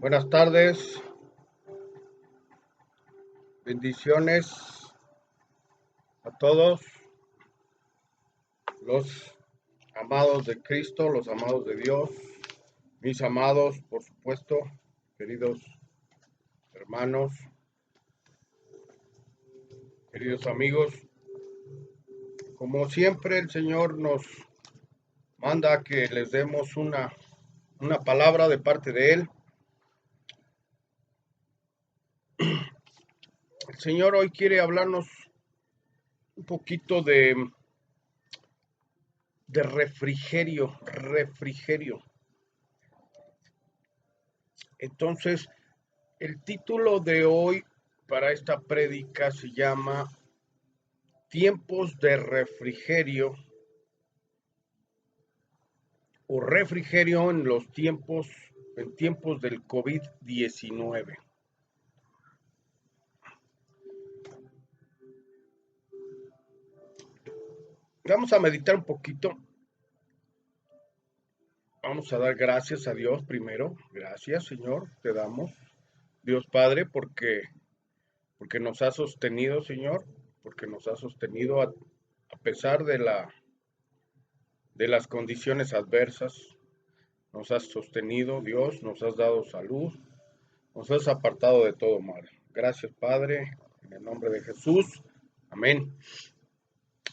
Buenas tardes, bendiciones a todos los amados de Cristo, los amados de Dios, mis amados, por supuesto, queridos hermanos, queridos amigos. Como siempre, el Señor nos manda que les demos una palabra de parte de Él. El Señor hoy quiere hablarnos un poquito de refrigerio. Entonces, el título de hoy para esta prédica se llama Tiempos de refrigerio o refrigerio en tiempos del COVID-19. Vamos a meditar un poquito. Vamos a dar gracias a Dios primero. Gracias, Señor, te damos, Dios Padre, porque nos ha sostenido, Señor, porque nos ha sostenido a pesar de las condiciones adversas. Nos has sostenido, Dios, nos has dado salud, nos has apartado de todo mal. Gracias, Padre, en el nombre de Jesús. Amén.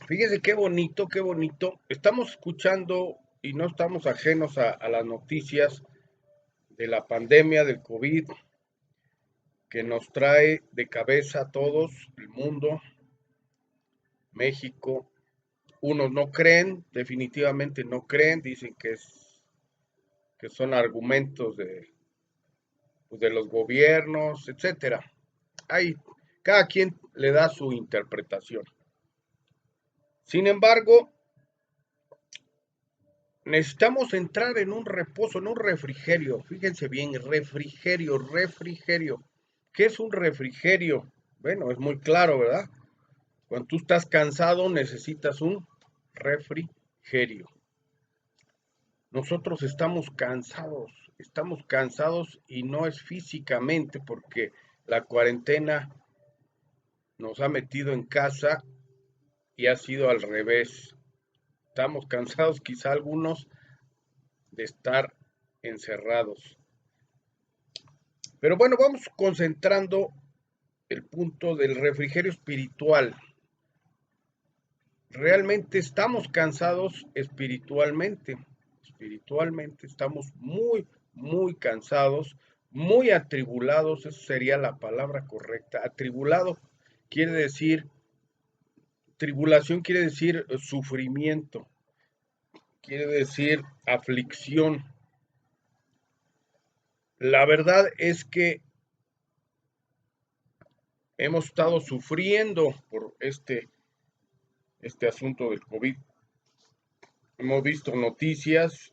Fíjense qué bonito, qué bonito. Estamos escuchando y no estamos ajenos a las noticias de la pandemia del COVID que nos trae de cabeza a todos, el mundo, México. Unos no creen, definitivamente no creen, dicen que son argumentos de los gobiernos, etcétera. Cada quien le da su interpretación. Sin embargo, necesitamos entrar en un reposo, en un refrigerio. Fíjense bien, refrigerio. ¿Qué es un refrigerio? Bueno, es muy claro, ¿verdad? Cuando tú estás cansado, necesitas un refrigerio. Nosotros estamos cansados y no es físicamente porque la cuarentena nos ha metido en casa y ha sido al revés. Estamos cansados quizá algunos de estar encerrados. Pero bueno, vamos concentrando el punto del refrigerio espiritual. Realmente estamos cansados espiritualmente. Espiritualmente estamos muy cansados, muy atribulados, esa sería la palabra correcta. Atribulado quiere decir, tribulación quiere decir sufrimiento, quiere decir aflicción. La verdad es que hemos estado sufriendo por este asunto del COVID. Hemos visto noticias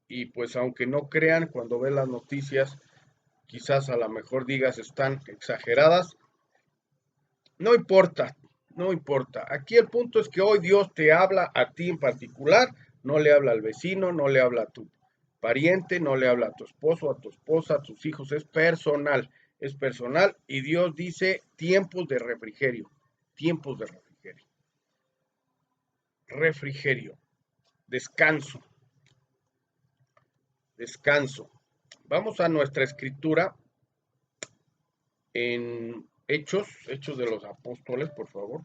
y pues aunque no crean, cuando ven las noticias, quizás a lo mejor digas están exageradas. No importa, no importa. Aquí el punto es que hoy Dios te habla a ti en particular, no le habla al vecino, no le habla a tu pariente, no le habla a tu esposo, a tu esposa, a tus hijos, es personal y Dios dice tiempos de refrigerio, refrigerio, descanso. Vamos a nuestra escritura en Hechos de los Apóstoles, por favor.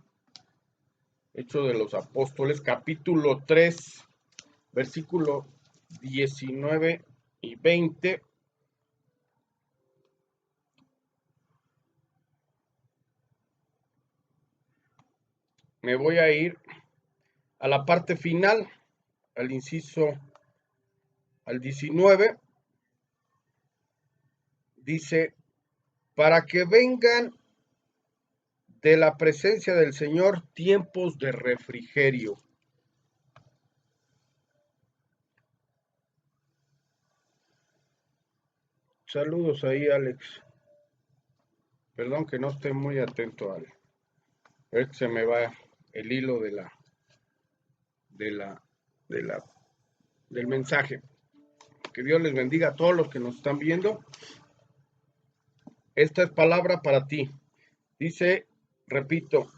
Hechos de los Apóstoles, capítulo 3, versículo 19 y 20. Me voy a ir a la parte final, al inciso, al 19. Dice, para que vengan de la presencia del Señor tiempos de refrigerio. Saludos ahí, Alex. Perdón que no esté muy atento al. A ver que se me va el hilo del mensaje. Que Dios les bendiga a todos los que nos están viendo. esta es palabra para ti. Dice, repito,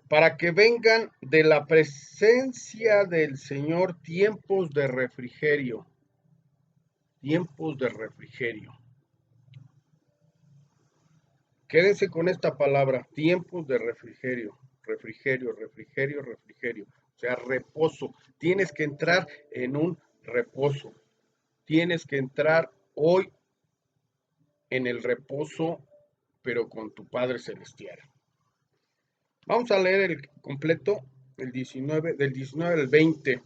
para que vengan de la presencia del Señor tiempos de refrigerio. Tiempos de refrigerio. Quédense con esta palabra, tiempos de refrigerio. Refrigerio, refrigerio, refrigerio. O sea, reposo. Tienes que entrar en un reposo. Tienes que entrar hoy en el reposo, pero con tu Padre Celestial. Vamos a leer el completo, el 19, del 19 al 20.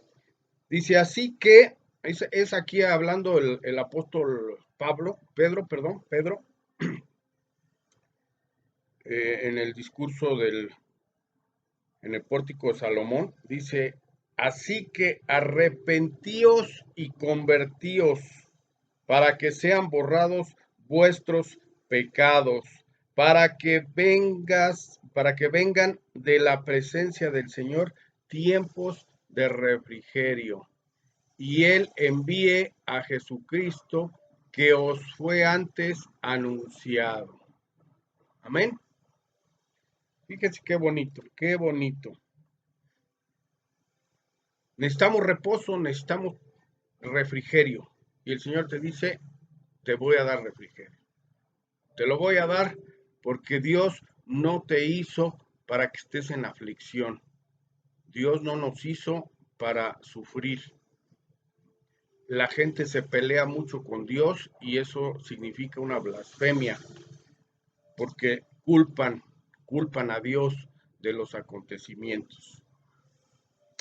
Dice, así que, es aquí hablando el apóstol Pedro, en el discurso en el pórtico de Salomón, dice, así que arrepentíos y convertíos para que sean borrados vuestros pecados, para que vengan de la presencia del Señor tiempos de refrigerio, y Él envíe a Jesucristo que os fue antes anunciado. Amén. Fíjense qué bonito, qué bonito. Necesitamos reposo, necesitamos refrigerio. Y el Señor te dice, te voy a dar refrigerio. Te lo voy a dar porque Dios no te hizo para que estés en aflicción. Dios no nos hizo para sufrir. La gente se pelea mucho con Dios y eso significa una blasfemia, porque culpan a Dios de los acontecimientos.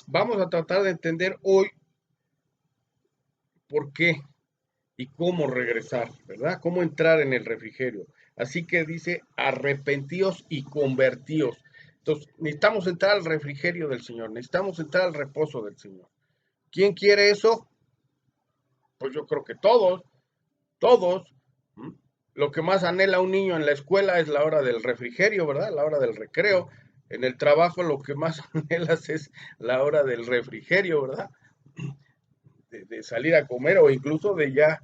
Vamos a tratar de entender hoy por qué y cómo regresar, ¿verdad? Cómo entrar en el refrigerio. Así que dice, arrepentíos y convertíos. Entonces, necesitamos entrar al refrigerio del Señor, necesitamos entrar al reposo del Señor. ¿Quién quiere eso? Pues yo creo que todos. ¿Mm? Lo que más anhela un niño en la escuela es la hora del refrigerio, ¿verdad? La hora del recreo. En el trabajo lo que más anhelas es la hora del refrigerio, ¿verdad? De salir a comer o incluso de ya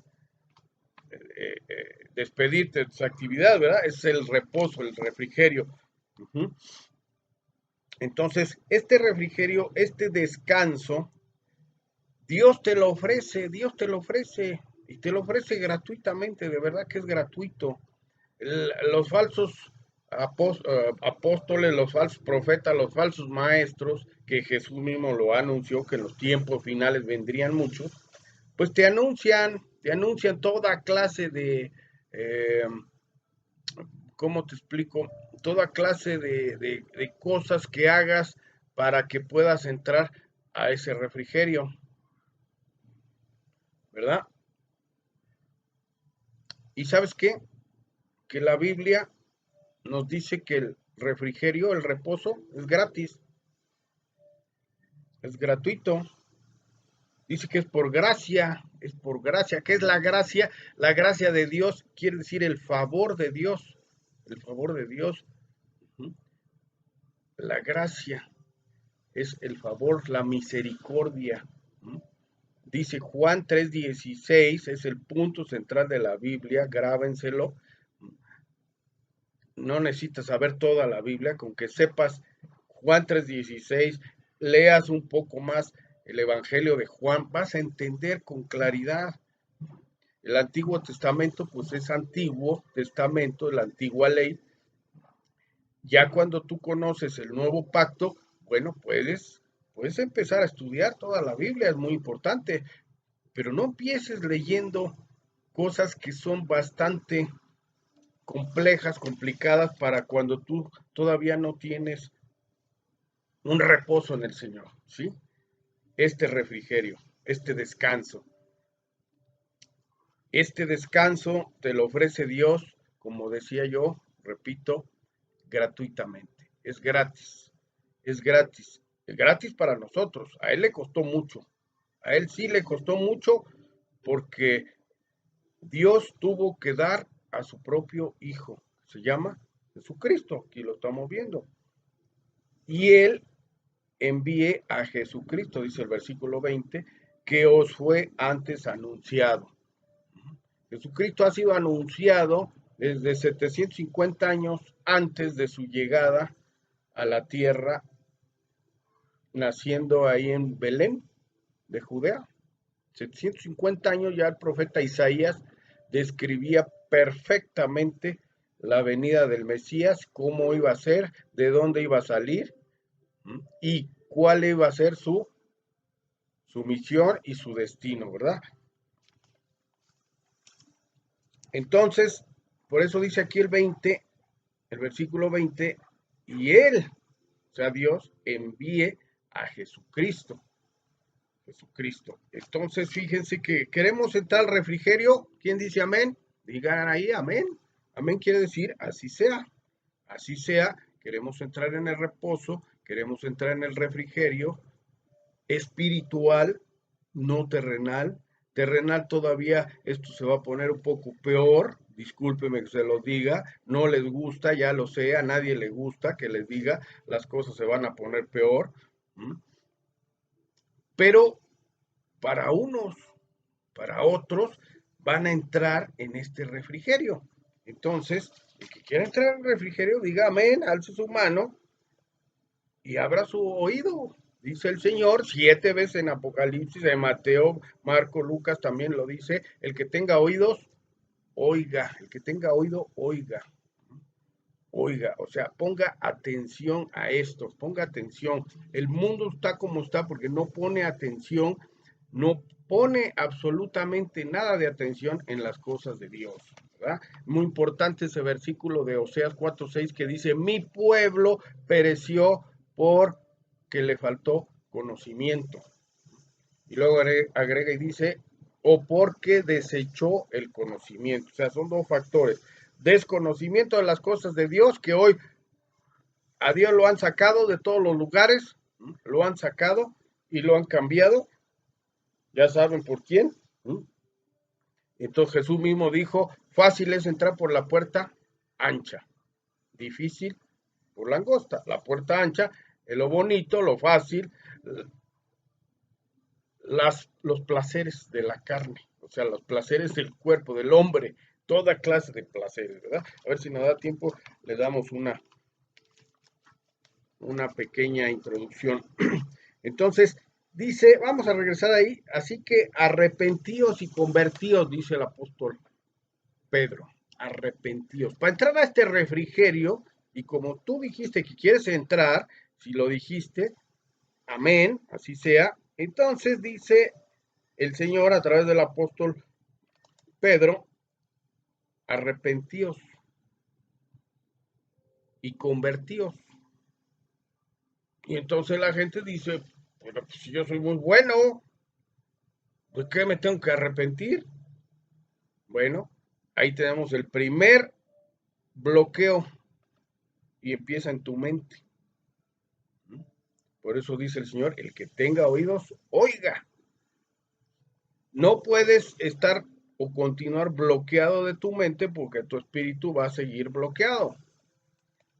despedirte de tus actividades, ¿verdad? Es el reposo, el refrigerio. Uh-huh. Entonces, este refrigerio, este descanso, Dios te lo ofrece y te lo ofrece gratuitamente, de verdad que es gratuito. Los falsos apóstoles, los falsos profetas, los falsos maestros, que Jesús mismo lo anunció, que en los tiempos finales vendrían muchos, pues te anuncian toda clase eh, ¿cómo te explico? Toda clase de cosas que hagas para que puedas entrar a ese refrigerio, ¿verdad? ¿Y sabes qué? Que la Biblia nos dice que el refrigerio, el reposo, es gratis, es gratuito. Dice que es por gracia, es por gracia. ¿Qué es la gracia? La gracia de Dios quiere decir el favor de Dios, el favor de Dios. La gracia es el favor, la misericordia. Dice Juan 3:16, es el punto central de la Biblia, grábenselo. No necesitas saber toda la Biblia, con que sepas Juan 3:16, leas un poco más el Evangelio de Juan, vas a entender con claridad. El Antiguo Testamento, pues es Antiguo Testamento, la antigua ley. Ya cuando tú conoces el nuevo pacto, bueno, puedes empezar a estudiar toda la Biblia, es muy importante, pero no empieces leyendo cosas que son bastante complejas, complicadas para cuando tú todavía no tienes un reposo en el Señor, ¿sí? Este refrigerio, este descanso te lo ofrece Dios, como decía yo, repito, gratuitamente. Es gratis para nosotros. A Él le costó mucho. A Él sí le costó mucho porque Dios tuvo que dar a su propio Hijo. Se llama Jesucristo. Aquí lo estamos viendo. Y Él envíe a Jesucristo, dice el versículo 20, que os fue antes anunciado. Jesucristo ha sido anunciado desde 750 años antes de su llegada a la tierra, naciendo ahí en Belén de Judea. 750 años ya el profeta Isaías describía perfectamente la venida del Mesías, cómo iba a ser, de dónde iba a salir y cuál iba a ser su misión y su destino, ¿verdad? Entonces, por eso dice aquí el versículo 20, y él, o sea, Dios, envíe a Jesucristo. Jesucristo. Entonces, fíjense que queremos entrar al refrigerio. ¿Quién dice amén? Digan ahí amén. Amén quiere decir así sea. Así sea. Queremos entrar en el reposo, queremos entrar en el refrigerio espiritual, no terrenal. Terrenal todavía esto se va a poner un poco peor. Discúlpeme que se los diga, no les gusta, ya lo sé, a nadie le gusta que les diga, las cosas se van a poner peor. Pero para unos, para otros, van a entrar en este refrigerio. Entonces, el que quiera entrar al refrigerio, diga amén, alce su mano y abra su oído. Dice el Señor 7 veces en Apocalipsis, en Mateo, Marco, Lucas también lo dice. El que tenga oídos, oiga. El que tenga oído, oiga. Oiga, o sea, ponga atención a esto, ponga atención. El mundo está como está porque no pone atención, no pone absolutamente nada de atención en las cosas de Dios, ¿verdad? Muy importante ese versículo de Oseas 4:6 que dice, mi pueblo pereció porque le faltó conocimiento. Y luego agrega y dice, o porque desechó el conocimiento. O sea, son dos factores. Desconocimiento de las cosas de Dios, que hoy a Dios lo han sacado de todos los lugares, lo han sacado y lo han cambiado. Ya saben por quién. Entonces Jesús mismo dijo, fácil es entrar por la puerta ancha, difícil por la angosta. La puerta ancha es lo bonito, lo fácil, los placeres de la carne, o sea, los placeres del cuerpo, del hombre, toda clase de placeres, ¿verdad? A ver si nos da tiempo, le damos una pequeña introducción. Entonces, dice, vamos a regresar ahí, así que arrepentíos y convertíos, dice el apóstol Pedro, arrepentíos. Para entrar a este refrigerio, y como tú dijiste que quieres entrar, si lo dijiste, amén, así sea, entonces dice el Señor a través del apóstol Pedro, arrepentíos y convertíos. Y entonces la gente dice, bueno, pues si yo soy muy bueno, ¿de qué me tengo que arrepentir? Bueno, ahí tenemos el primer bloqueo y empieza en tu mente. Por eso dice el Señor, el que tenga oídos, oiga. No puedes estar o continuar bloqueado de tu mente porque tu espíritu va a seguir bloqueado.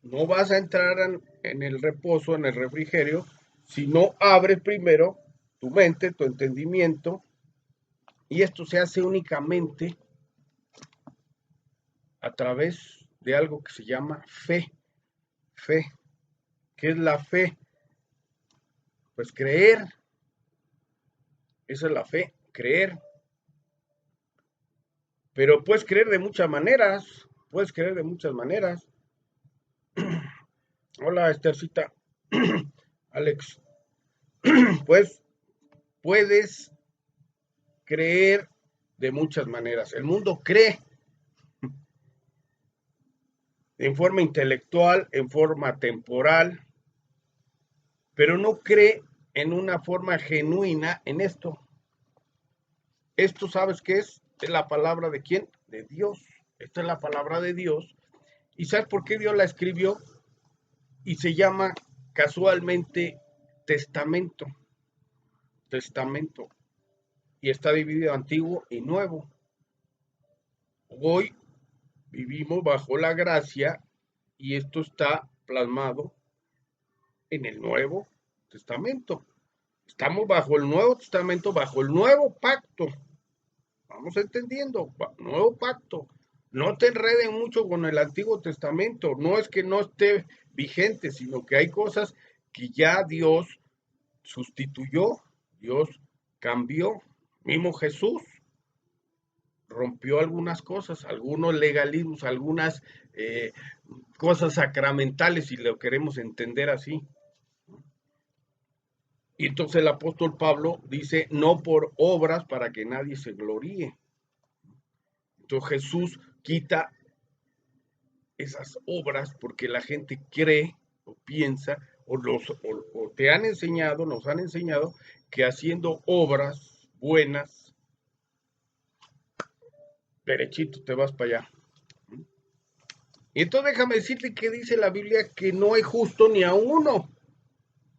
No vas a entrar en el reposo, en el refrigerio, si no abres primero tu mente, tu entendimiento, y esto se hace únicamente a través de algo que se llama fe. Fe. ¿Qué es la fe? Pues creer. Esa es la fe, creer. Pero puedes creer de muchas maneras. Puedes creer de muchas maneras. Hola, Esthercita. Alex. Pues puedes creer de muchas maneras. El mundo cree en forma intelectual, en forma temporal, pero no cree en una forma genuina en esto. Esto, ¿sabes qué es? Es la palabra de quién? De Dios. Esta es la palabra de Dios. ¿Y sabes por qué Dios la escribió? Y se llama casualmente testamento. Testamento. Y está dividido antiguo y nuevo. Hoy vivimos bajo la gracia y esto está plasmado en el Nuevo Testamento. Estamos bajo el Nuevo Testamento, bajo el nuevo pacto. Vamos entendiendo, nuevo pacto. No te enreden mucho con el Antiguo Testamento. No es que no esté vigente, sino que hay cosas que ya Dios sustituyó, Dios cambió. Mismo Jesús rompió algunas cosas, algunos legalismos, algunas eh, cosas sacramentales, si lo queremos entender así. Y entonces el apóstol Pablo dice, no por obras para que nadie se gloríe. Entonces Jesús quita esas obras porque la gente cree o piensa o te han enseñado, nos han enseñado que haciendo obras buenas, derechito te vas para allá. Y entonces déjame decirte que dice la Biblia que no hay justo ni a uno.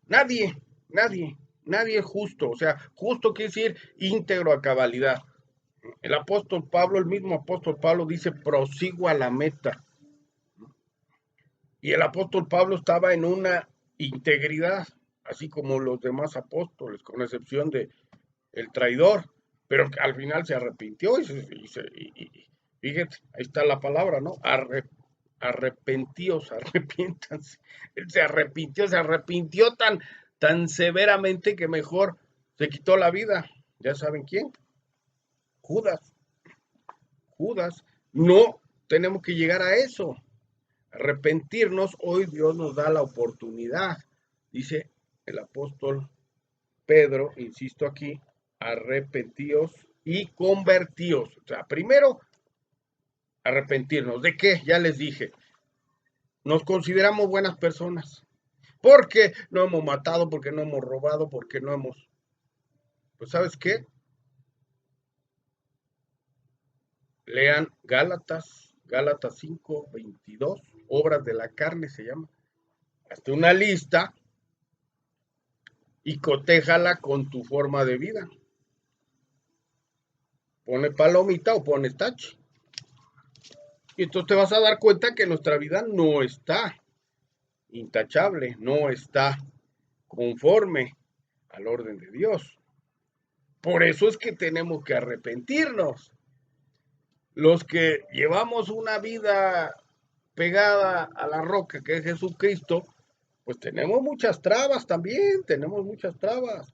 Nadie, nadie, nadie es justo. O sea, justo quiere decir íntegro a cabalidad. El apóstol Pablo, el mismo apóstol Pablo dice, prosigo a la meta. Y el apóstol Pablo estaba en una integridad, así como los demás apóstoles, con excepción de el traidor, pero que al final se arrepintió y fíjate, ahí está la palabra, ¿no? Arrepentíos, arrepiéntanse. Él se arrepintió tan severamente que mejor se quitó la vida. ¿Ya saben quién? Judas. Judas. No tenemos que llegar a eso. Arrepentirnos, hoy Dios nos da la oportunidad. Dice el apóstol Pedro, insisto aquí, arrepentíos y convertíos. O sea, primero arrepentirnos. ¿De qué? Ya les dije. Nos consideramos buenas personas. Porque no hemos matado, porque no hemos robado, porque no hemos... Pues ¿sabes qué? Lean Gálatas 5:22, obras de la carne se llama. Hazte una lista y cotéjala con tu forma de vida. Pone palomita o pone tache. Y entonces te vas a dar cuenta que nuestra vida no está intachable, no está conforme al orden de Dios. Por eso es que tenemos que arrepentirnos. Los que llevamos una vida pegada a la roca que es Jesucristo, pues tenemos muchas trabas también, tenemos muchas trabas.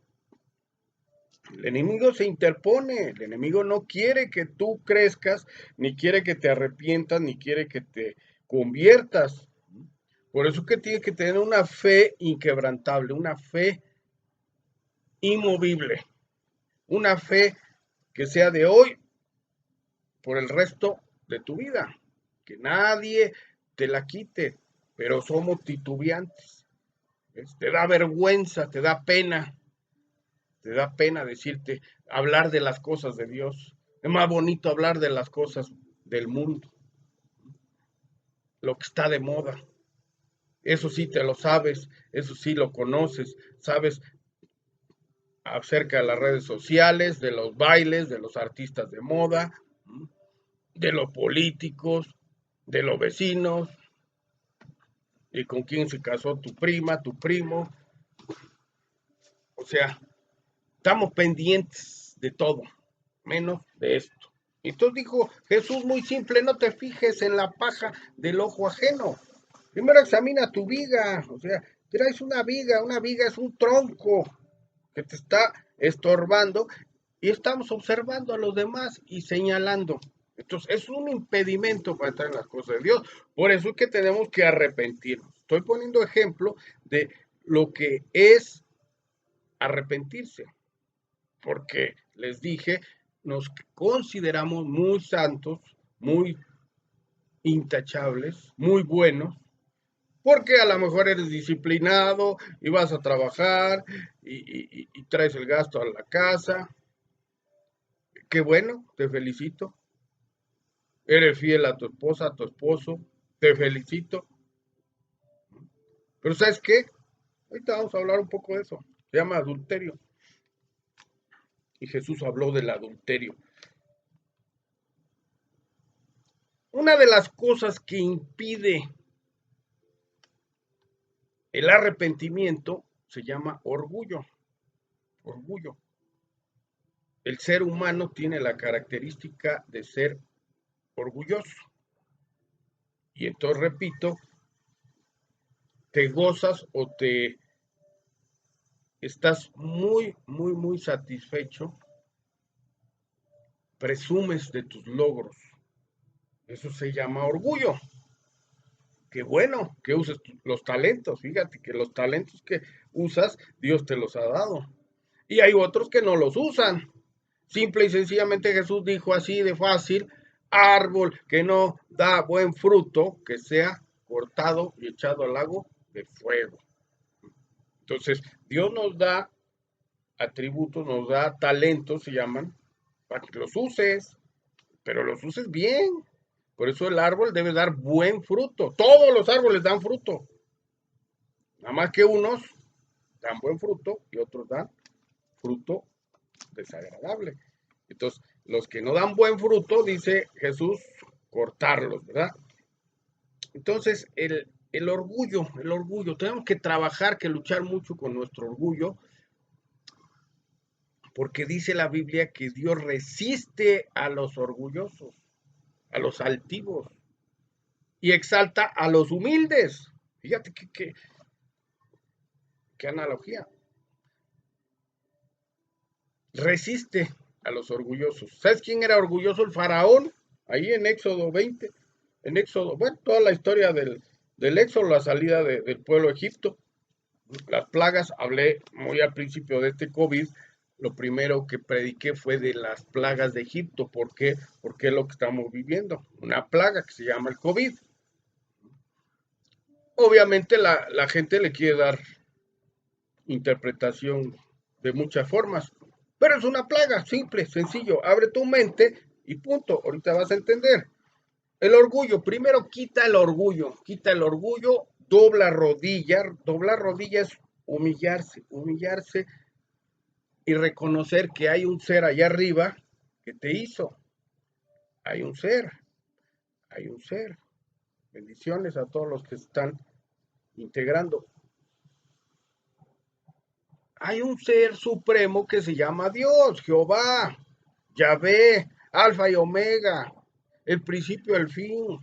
El enemigo se interpone, el enemigo no quiere que tú crezcas, ni quiere que te arrepientas, ni quiere que te conviertas. Por eso es que tienes que tener una fe inquebrantable, una fe inmovible, una fe que sea de hoy por el resto de tu vida, que nadie te la quite, pero somos titubeantes. Te da vergüenza, te da pena decirte, hablar de las cosas de Dios. Es más bonito hablar de las cosas del mundo, lo que está de moda. Eso sí te lo sabes, eso sí lo conoces, sabes acerca de las redes sociales, de los bailes, de los artistas de moda, de los políticos, de los vecinos, y con quién se casó tu prima, tu primo. O sea, estamos pendientes de todo, menos de esto. Entonces dijo Jesús muy simple, no te fijes en la paja del ojo ajeno. Primero examina tu viga, o sea, traes una viga es un tronco que te está estorbando y estamos observando a los demás y señalando. Entonces es un impedimento para entrar en las cosas de Dios. Por eso es que tenemos que arrepentirnos. Estoy poniendo ejemplo de lo que es arrepentirse, porque les dije, nos consideramos muy santos, muy intachables, muy buenos, porque a lo mejor eres disciplinado y vas a trabajar y traes el gasto a la casa. Qué bueno, te felicito. Eres fiel a tu esposa, a tu esposo, te felicito. Pero ¿sabes qué? Ahorita vamos a hablar un poco de eso. Se llama adulterio. Y Jesús habló del adulterio. Una de las cosas que impide el arrepentimiento se llama orgullo. Orgullo. El ser humano tiene la característica de ser orgulloso. Y entonces, repito, te gozas o te estás muy, muy, muy satisfecho, presumes de tus logros. Eso se llama orgullo. Qué bueno que uses los talentos. Fíjate que los talentos que usas, Dios te los ha dado. Y hay otros que no los usan. Simple y sencillamente Jesús dijo así de fácil, árbol que no da buen fruto, que sea cortado y echado al lago de fuego. Entonces, Dios nos da atributos, nos da talentos, se llaman, para que los uses, pero los uses bien. Por eso el árbol debe dar buen fruto. Todos los árboles dan fruto. Nada más que unos dan buen fruto y otros dan fruto desagradable. Entonces, los que no dan buen fruto, dice Jesús, cortarlos, ¿verdad? Entonces, el orgullo, tenemos que trabajar, que luchar mucho con nuestro orgullo, porque dice la Biblia que Dios resiste a los orgullosos, a los altivos, y exalta a los humildes. Fíjate qué analogía. Resiste a los orgullosos. ¿Sabes quién era orgulloso? El faraón, ahí en Éxodo 20, en Éxodo, bueno, toda la historia del Éxodo, la salida del pueblo de Egipto, las plagas, hablé muy al principio de este COVID, lo primero que prediqué fue de las plagas de Egipto. ¿Por qué? Porque es lo que estamos viviendo, una plaga que se llama el COVID. Obviamente la gente le quiere dar interpretación de muchas formas, pero es una plaga, simple, sencillo, abre tu mente y punto, ahorita vas a entender. El orgullo, primero quita el orgullo, doblar rodilla es humillarse, humillarse y reconocer que hay un ser allá arriba que te hizo, hay un ser, hay un ser. Bendiciones a todos los que están integrando. Hay un ser supremo que se llama Dios, Jehová, Yahvé, Alfa y Omega, el principio y el fin,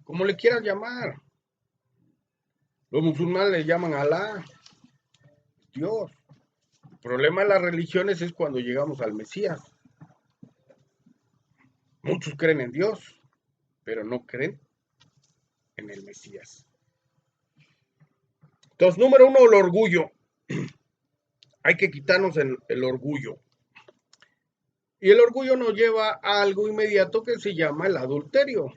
como le quieras llamar. Los musulmanes le llaman Alá, Dios. El problema de las religiones es cuando llegamos al Mesías. Muchos creen en Dios, pero no creen en el Mesías. Entonces, número uno, el orgullo. Hay que quitarnos el orgullo. Y el orgullo nos lleva a algo inmediato que se llama el adulterio.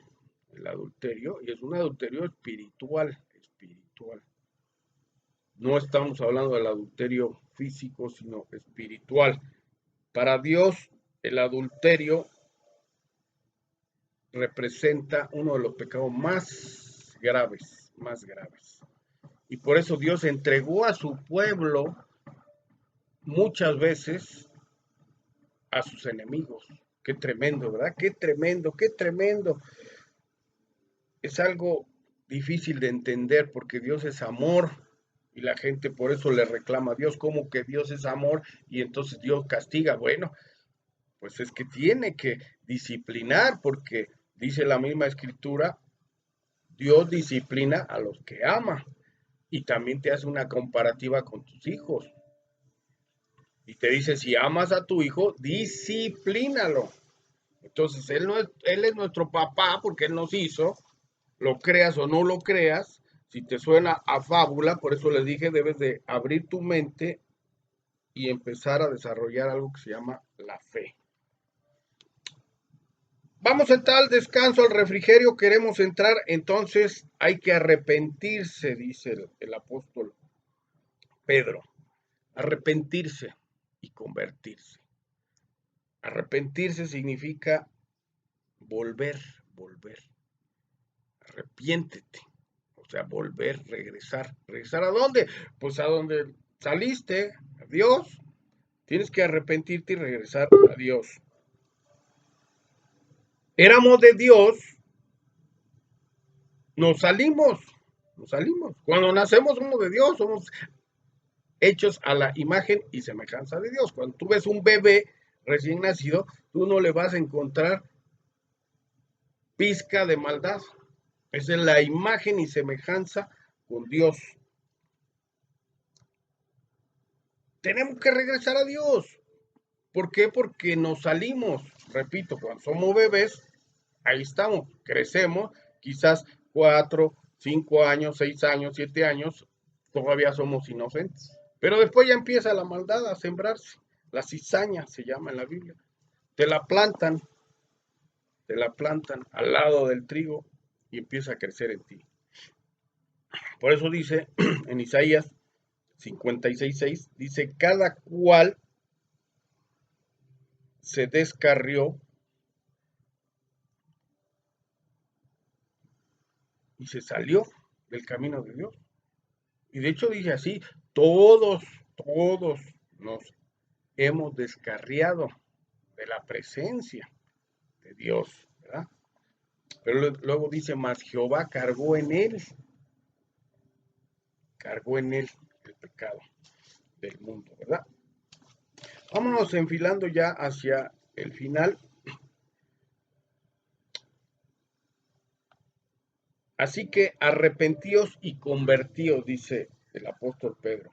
El adulterio, y es un adulterio espiritual, espiritual. No estamos hablando del adulterio físico, sino espiritual. Para Dios, el adulterio representa uno de los pecados más graves, más graves. Y por eso Dios entregó a su pueblo muchas veces a sus enemigos. Qué tremendo, ¿verdad? Qué tremendo, qué tremendo. Es algo difícil de entender porque Dios es amor y la gente por eso le reclama a Dios como que Dios es amor y entonces Dios castiga. Bueno, pues es que tiene que disciplinar porque dice la misma escritura, Dios disciplina a los que ama y también te hace una comparativa con tus hijos. Y te dice, si amas a tu hijo, disciplínalo. Entonces, él es nuestro papá porque Él nos hizo, lo creas o no lo creas, si te suena a fábula, por eso les dije, debes de abrir tu mente y empezar a desarrollar algo que se llama la fe. Vamos a entrar al descanso, al refrigerio, queremos entrar, entonces hay que arrepentirse, dice el apóstol Pedro, arrepentirse y convertirse. Arrepentirse significa volver, volver. Arrepiéntete, o sea, volver, regresar. ¿Regresar a dónde? Pues a donde saliste, a Dios. Tienes que arrepentirte y regresar a Dios. Éramos de Dios, nos salimos, nos salimos. Cuando nacemos somos de Dios, somos hechos a la imagen y semejanza de Dios. Cuando tú ves un bebé recién nacido, tú no le vas a encontrar pizca de maldad. Esa es la imagen y semejanza con Dios. Tenemos que regresar a Dios. ¿Por qué? Porque nos salimos, repito, cuando somos bebés, ahí estamos, crecemos, quizás 4, 5 años, 6 años, 7 años, todavía somos inocentes. Pero después ya empieza la maldad a sembrarse. La cizaña se llama en la Biblia. Te la plantan, te la plantan al lado del trigo y empieza a crecer en ti. Por eso dice en Isaías 56:6, dice, cada cual se descarrió y se salió del camino de Dios. Y de hecho dice así, todos nos hemos descarriado de la presencia de Dios, ¿verdad? Pero luego dice, más Jehová cargó en él el pecado del mundo, ¿verdad? Vámonos enfilando ya hacia el final. Así que arrepentíos y convertíos, dice el apóstol Pedro,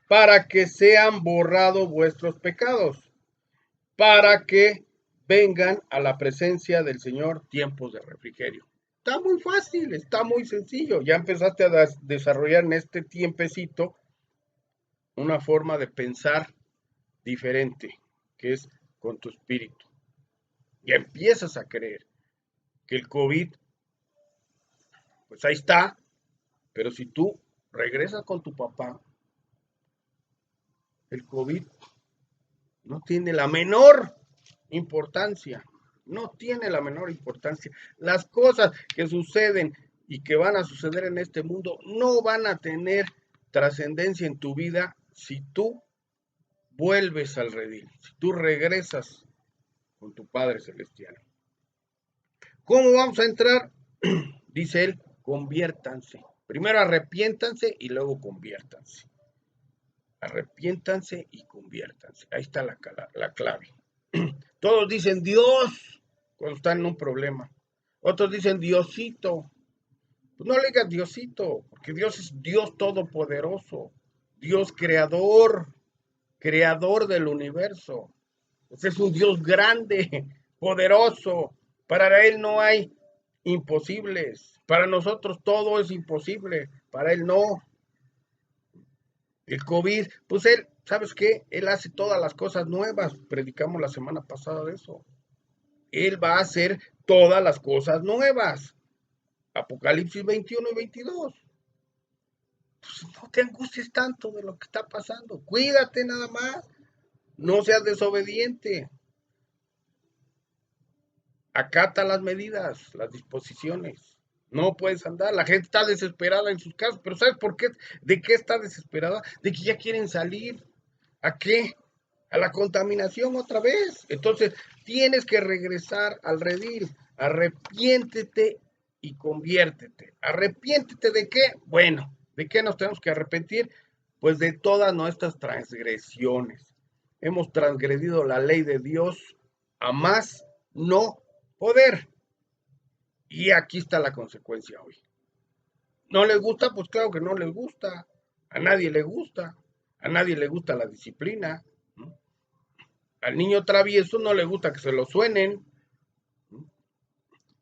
para que sean borrados vuestros pecados, para que vengan a la presencia del Señor tiempos de refrigerio. Está muy fácil, está muy sencillo. Ya empezaste a desarrollar en este tiempecito una forma de pensar diferente, que es con tu espíritu. Ya empiezas a creer que el COVID, pues ahí está, pero si tú regresas con tu papá, el COVID no tiene la menor importancia, no tiene la menor importancia. Las cosas que suceden y que van a suceder en este mundo no van a tener trascendencia en tu vida si tú vuelves al redil, si tú regresas con tu Padre Celestial. ¿Cómo vamos a entrar? Dice él, conviértanse. Primero arrepiéntanse y luego conviértanse. Arrepiéntanse y conviértanse. Ahí está la clave. Todos dicen Dios cuando están en un problema. Otros dicen Diosito. Pues no le digas Diosito, porque Dios es Dios todopoderoso, Dios creador, creador del universo. Pues es un Dios grande, poderoso. Para Él no hay imposibles. Para nosotros todo es imposible. Para Él no. El COVID, pues Él, ¿sabes qué? Él hace todas las cosas nuevas. Predicamos la semana pasada de eso. Él va a hacer todas las cosas nuevas. Apocalipsis 21 y 22. Pues no te angusties tanto de lo que está pasando. Cuídate nada más. No seas desobediente. Acata las medidas, las disposiciones. No puedes andar. La gente está desesperada en sus casas. Pero ¿sabes por qué? ¿De qué está desesperada? De que ya quieren salir. ¿A qué? A la contaminación otra vez. Entonces, tienes que regresar al redil. Arrepiéntete y conviértete. ¿Arrepiéntete de qué? Bueno, ¿de qué nos tenemos que arrepentir? Pues de todas nuestras transgresiones. Hemos transgredido la ley de Dios a más no poder. Y aquí está la consecuencia hoy. ¿No les gusta? Pues claro que no les gusta. A nadie le gusta. A nadie le gusta la disciplina. ¿No? Al niño travieso no le gusta que se lo suenen. ¿No?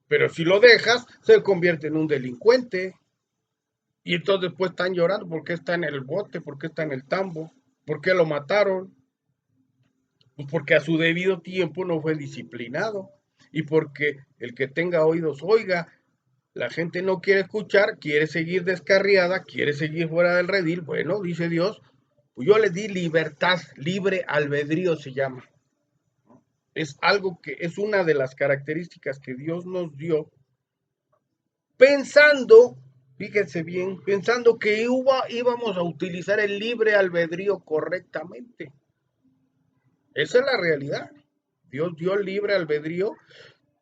Pero si lo dejas, se convierte en un delincuente. Y entonces después están llorando porque está en el bote, porque está en el tambo, porque lo mataron. Pues porque a su debido tiempo no fue disciplinado. Y porque el que tenga oídos oiga. La gente no quiere escuchar, quiere seguir descarriada, quiere seguir fuera del redil. Bueno, dice Dios, pues yo les di libertad, libre albedrío se llama. Es algo que es una de las características que Dios nos dio, pensando, fíjense bien, pensando que íbamos a utilizar el libre albedrío correctamente. Esa es la realidad. Dios dio el libre albedrío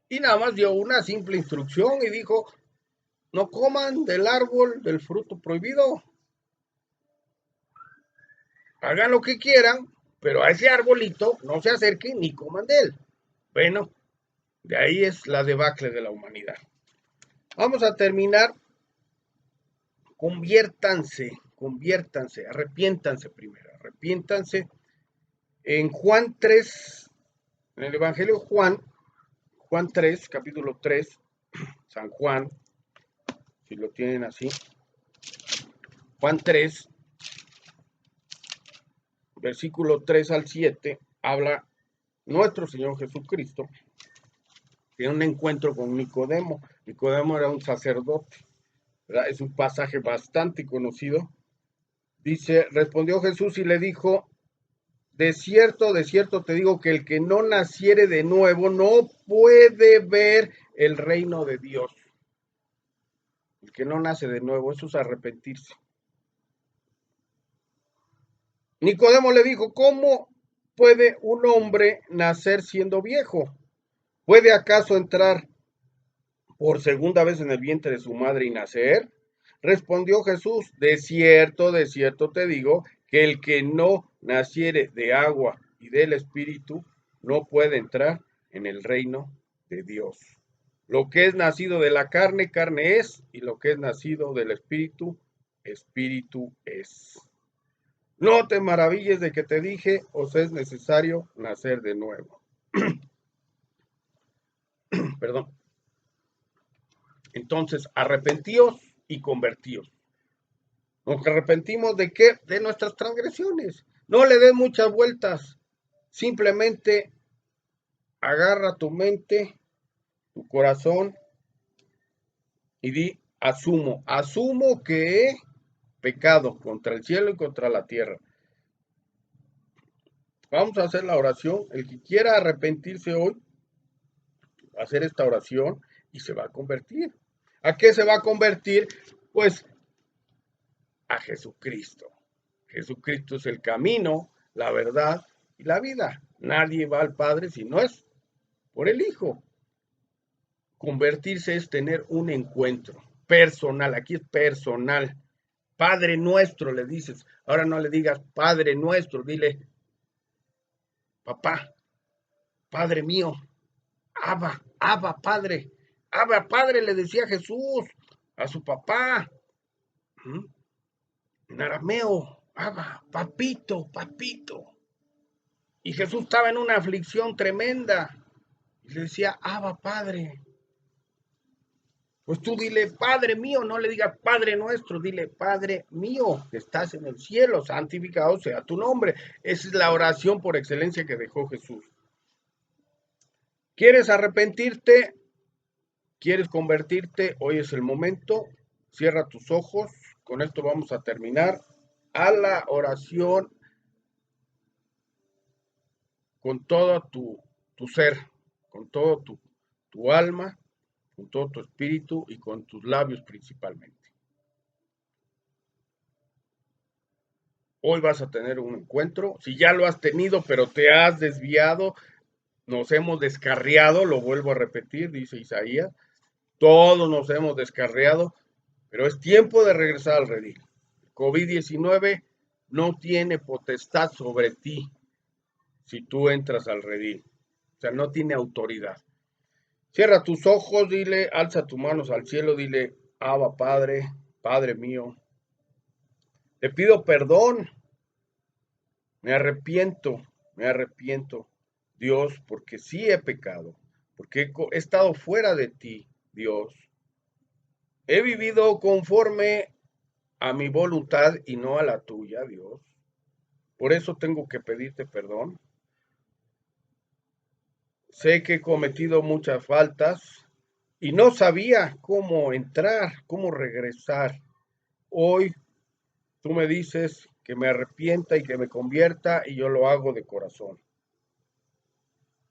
y nada más dio una simple instrucción y dijo, no coman del árbol del fruto prohibido. Hagan lo que quieran, pero a ese arbolito no se acerquen ni coman de él. Bueno, De ahí es la debacle de la humanidad. Vamos a terminar. Conviértanse, arrepiéntanse primero, arrepiéntanse. En Juan 3, en el Evangelio de Juan 3, capítulo 3, San Juan, si lo tienen así, Juan 3, versículo 3 al 7, habla nuestro Señor Jesucristo, tiene un encuentro con Nicodemo. Nicodemo era un sacerdote, ¿verdad? Es un pasaje bastante conocido. Dice, respondió Jesús y le dijo, de cierto te digo que el que no naciere de nuevo no puede ver el reino de Dios. El que no nace de nuevo, eso es arrepentirse. Nicodemo le dijo, ¿cómo puede un hombre nacer siendo viejo? ¿Puede acaso entrar por segunda vez en el vientre de su madre y nacer? Respondió Jesús, de cierto te digo, que el que no naciere de agua y del Espíritu no puede entrar en el reino de Dios. Lo que es nacido de la carne, carne es, y lo que es nacido del Espíritu, Espíritu es. No te maravilles de que te dije, os es necesario nacer de nuevo. Perdón. Entonces, arrepentíos y convertíos. Nos arrepentimos de qué? De nuestras transgresiones. No le des muchas vueltas. Simplemente agarra tu mente, tu corazón y di, asumo que he pecado contra el cielo y contra la tierra. Vamos a hacer la oración. El que quiera arrepentirse hoy, va a hacer esta oración y se va a convertir. ¿A qué se va a convertir? Pues a Jesucristo. Jesucristo es el camino, la verdad y la vida. Nadie va al Padre si no es por el Hijo. Convertirse es tener un encuentro personal. Aquí es personal. Padre nuestro le dices. Ahora no le digas Padre nuestro, dile papá, Padre mío, Abba, Padre. Abba, Padre, le decía Jesús a su papá. En arameo, Abba, papito. Y Jesús estaba en una aflicción tremenda. Y le decía, Abba, Padre. Pues tú dile, Padre mío, no le digas Padre nuestro, dile, Padre mío, que estás en el cielo, santificado sea tu nombre. Esa es la oración por excelencia que dejó Jesús. ¿Quieres arrepentirte? ¿Quieres convertirte? Hoy es el momento. Cierra tus ojos. Con esto vamos a terminar a la oración con todo tu ser, con todo tu alma, con todo tu espíritu y con tus labios principalmente. Hoy vas a tener un encuentro. Si ya lo has tenido, pero te has desviado, nos hemos descarriado, lo vuelvo a repetir, dice Isaías. Todos nos hemos descarriado, pero es tiempo de regresar al redil. COVID-19 no tiene potestad sobre ti si tú entras al redil. O sea, no tiene autoridad. Cierra tus ojos, dile, alza tus manos al cielo, dile, Abba Padre, Padre mío, te pido perdón, me arrepiento, Dios, porque sí he pecado, porque he estado fuera de ti, Dios. He vivido conforme a mi voluntad y no a la tuya, Dios. Por eso tengo que pedirte perdón. Sé que he cometido muchas faltas y no sabía cómo entrar, cómo regresar. Hoy tú me dices que me arrepienta y que me convierta y yo lo hago de corazón.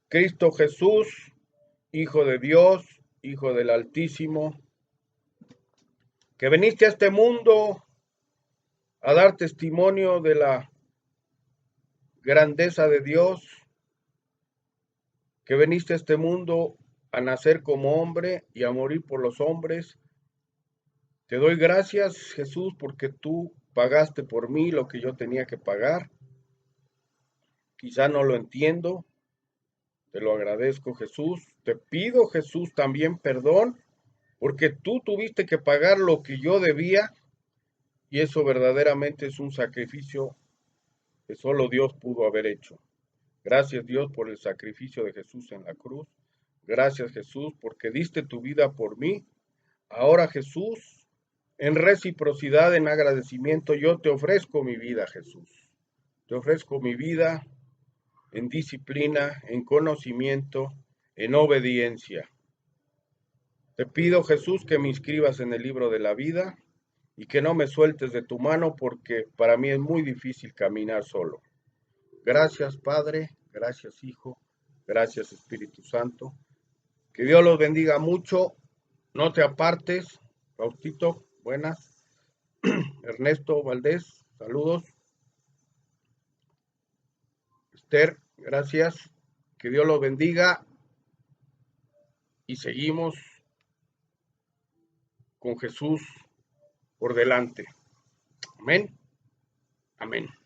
Cristo Jesús, Hijo de Dios, Hijo del Altísimo, que viniste a este mundo a dar testimonio de la grandeza de Dios, que viniste a este mundo a nacer como hombre y a morir por los hombres. Te doy gracias, Jesús, porque tú pagaste por mí lo que yo tenía que pagar. Quizá no lo entiendo, te lo agradezco, Jesús, Te pido, Jesús, también perdón, porque tú tuviste que pagar lo que yo debía y eso verdaderamente es un sacrificio que solo Dios pudo haber hecho. Gracias, Dios, por el sacrificio de Jesús en la cruz. Gracias, Jesús, porque diste tu vida por mí. Ahora, Jesús, en reciprocidad, en agradecimiento, yo te ofrezco mi vida, Jesús. Te ofrezco mi vida en disciplina, en conocimiento, en obediencia. Te pido, Jesús, que me inscribas en el libro de la vida y que no me sueltes de tu mano porque para mí es muy difícil caminar solo. Gracias, Padre, gracias, Hijo, gracias, Espíritu Santo. Que Dios los bendiga mucho. No te apartes. Faustito, buenas. Ernesto Valdés, saludos. Esther, gracias. Que Dios los bendiga y seguimos con Jesús por delante. Amén. Amén.